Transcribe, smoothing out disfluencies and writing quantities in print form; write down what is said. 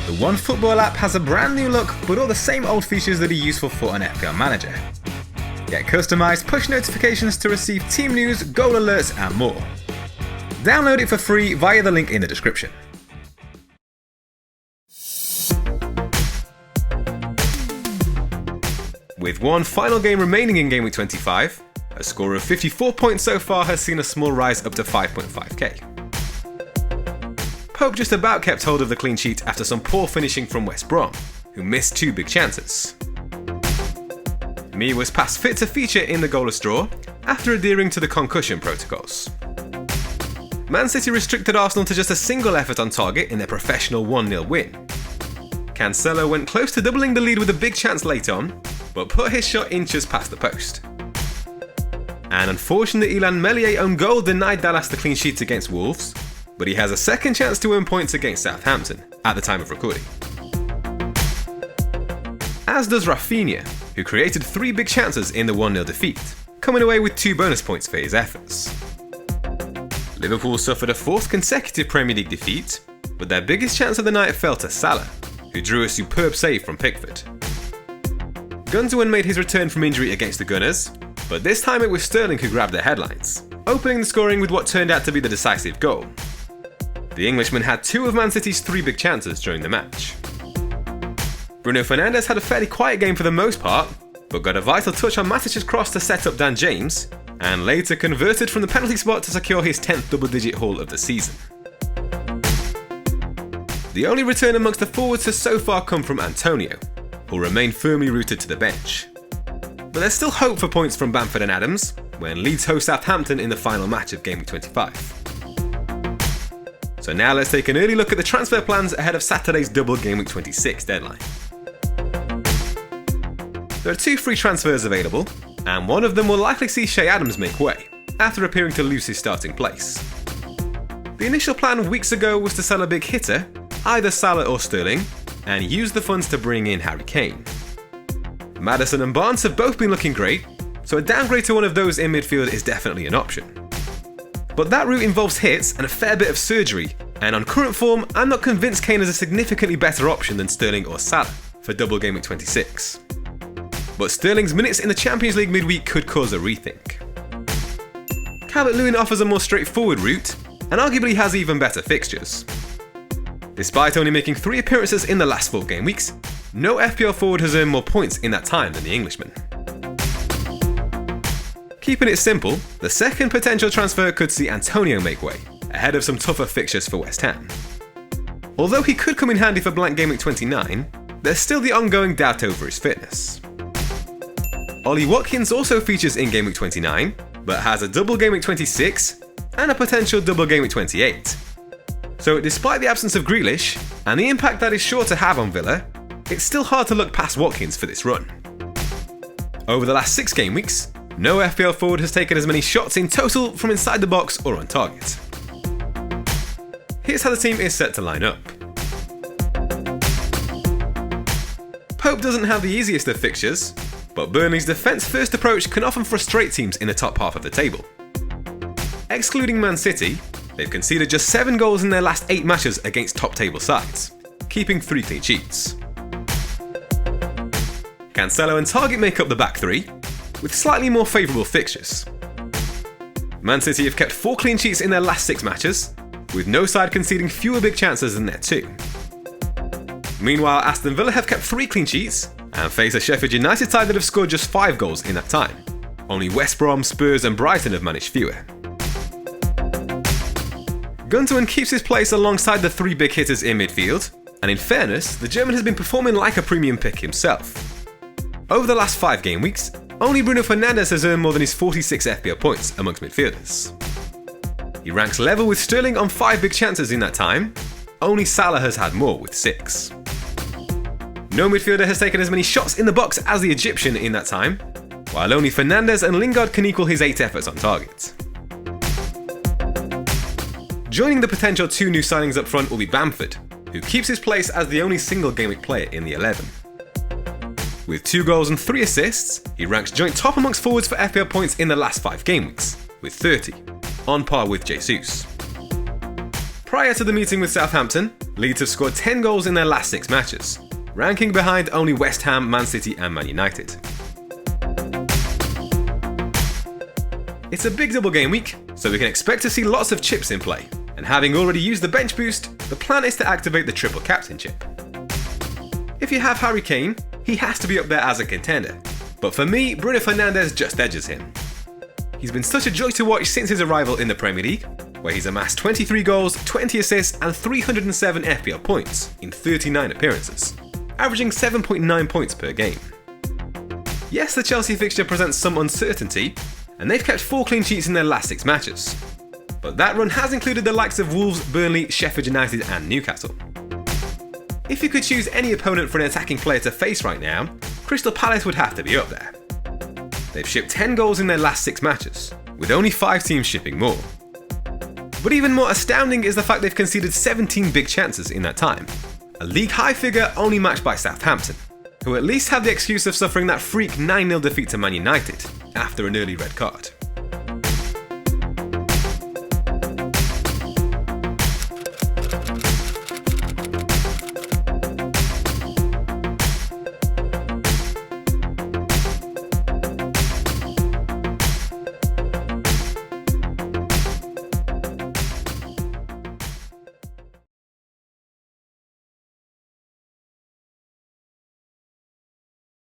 The OneFootball app has a brand new look, but all the same old features that are useful for an FPL manager. Get customized push notifications to receive team news, goal alerts, and more. Download it for free via the link in the description. With one final game remaining in Game Week 25, a score of 54 points so far has seen a small rise up to 5.5k. Pope just about kept hold of the clean sheet after some poor finishing from West Brom, who missed two big chances. Me was past fit to feature in the goalless draw after adhering to the concussion protocols. Man City restricted Arsenal to just a single effort on target in their professional 1-0 win. Cancelo went close to doubling the lead with a big chance late on, but put his shot inches past the post. An unfortunate Ilan Meslier own goal denied Dallas the clean sheet against Wolves, but he has a second chance to earn points against Southampton at the time of recording. As does Rafinha, who created three big chances in the 1-0 defeat, coming away with 2 bonus points for his efforts. Liverpool suffered a fourth consecutive Premier League defeat, but their biggest chance of the night fell to Salah, who drew a superb save from Pickford. Gundogan made his return from injury against the Gunners, but this time it was Sterling who grabbed the headlines, opening the scoring with what turned out to be the decisive goal. The Englishman had 2 of Man City's 3 big chances during the match. Bruno Fernandez had a fairly quiet game for the most part, but got a vital touch on Matic's cross to set up Dan James, and later converted from the penalty spot to secure his 10th double-digit haul of the season. The only return amongst the forwards has so far come from Antonio, who'll remain firmly rooted to the bench. But there's still hope for points from Bamford and Adams when Leeds host Southampton in the final match of Game Week 25. So now let's take an early look at the transfer plans ahead of Saturday's Double Gameweek 26 deadline. There are 2 free transfers available, and one of them will likely see Che Adams make way, after appearing to lose his starting place. The initial plan weeks ago was to sell a big hitter, either Salah or Sterling, and use the funds to bring in Harry Kane. Maddison and Barnes have both been looking great, so a downgrade to one of those in midfield is definitely an option. But that route involves hits and a fair bit of surgery, and on current form, I'm not convinced Kane is a significantly better option than Sterling or Salah for Double Game Week 26. But Sterling's minutes in the Champions League midweek could cause a rethink. Calvert-Lewin offers a more straightforward route, and arguably has even better fixtures. Despite only making 3 appearances in the last 4 game weeks, no FPL forward has earned more points in that time than the Englishman. Keeping it simple, the second potential transfer could see Antonio make way, ahead of some tougher fixtures for West Ham. Although he could come in handy for blank Game Week 29, there's still the ongoing doubt over his fitness. Ollie Watkins also features in Game Week 29, but has a double Game Week 26 and a potential double Game Week 28. So despite the absence of Grealish, and the impact that is sure to have on Villa, it's still hard to look past Watkins for this run. Over the last 6 game weeks, no FPL forward has taken as many shots in total from inside the box or on target. Here's how the team is set to line up. Pope doesn't have the easiest of fixtures, but Burnley's defence-first approach can often frustrate teams in the top half of the table. Excluding Man City, they've conceded just 7 goals in their last 8 matches against top-table sides, keeping 3 clean sheets. Cancelo and Target make up the back 3, with slightly more favourable fixtures. Man City have kept 4 clean sheets in their last 6 matches, with no side conceding fewer big chances than their 2. Meanwhile, Aston Villa have kept 3 clean sheets, and face a Sheffield United side that have scored just 5 goals in that time. Only West Brom, Spurs and Brighton have managed fewer. Gundogan keeps his place alongside the 3 big hitters in midfield, and in fairness, the German has been performing like a premium pick himself. Over the last 5 game weeks, only Bruno Fernandez has earned more than his 46 FPL points amongst midfielders. He ranks level with Sterling on 5 big chances in that time, only Salah has had more with 6. No midfielder has taken as many shots in the box as the Egyptian in that time, while only Fernandez and Lingard can equal his 8 efforts on target. Joining the potential 2 new signings up front will be Bamford, who keeps his place as the only single game week player in the 11. With 2 goals and 3 assists, he ranks joint top amongst forwards for FPL points in the last 5 game weeks, with 30, on par with Jesus. Prior to the meeting with Southampton, Leeds have scored 10 goals in their last 6 matches, ranking behind only West Ham, Man City and Man United. It's a big double game week, so we can expect to see lots of chips in play, and having already used the bench boost, the plan is to activate the triple captain chip. If you have Harry Kane, he has to be up there as a contender, but for me, Bruno Fernandez just edges him. He's been such a joy to watch since his arrival in the Premier League, where he's amassed 23 goals, 20 assists and 307 FPL points in 39 appearances, averaging 7.9 points per game. Yes, the Chelsea fixture presents some uncertainty, and they've kept 4 clean sheets in their last 6 matches. But that run has included the likes of Wolves, Burnley, Sheffield United and Newcastle. If you could choose any opponent for an attacking player to face right now, Crystal Palace would have to be up there. They've shipped 10 goals in their last 6 matches, with only 5 teams shipping more. But even more astounding is the fact they've conceded 17 big chances in that time, a league high figure only matched by Southampton, who at least have the excuse of suffering that freak 9-0 defeat to Man United after an early red card.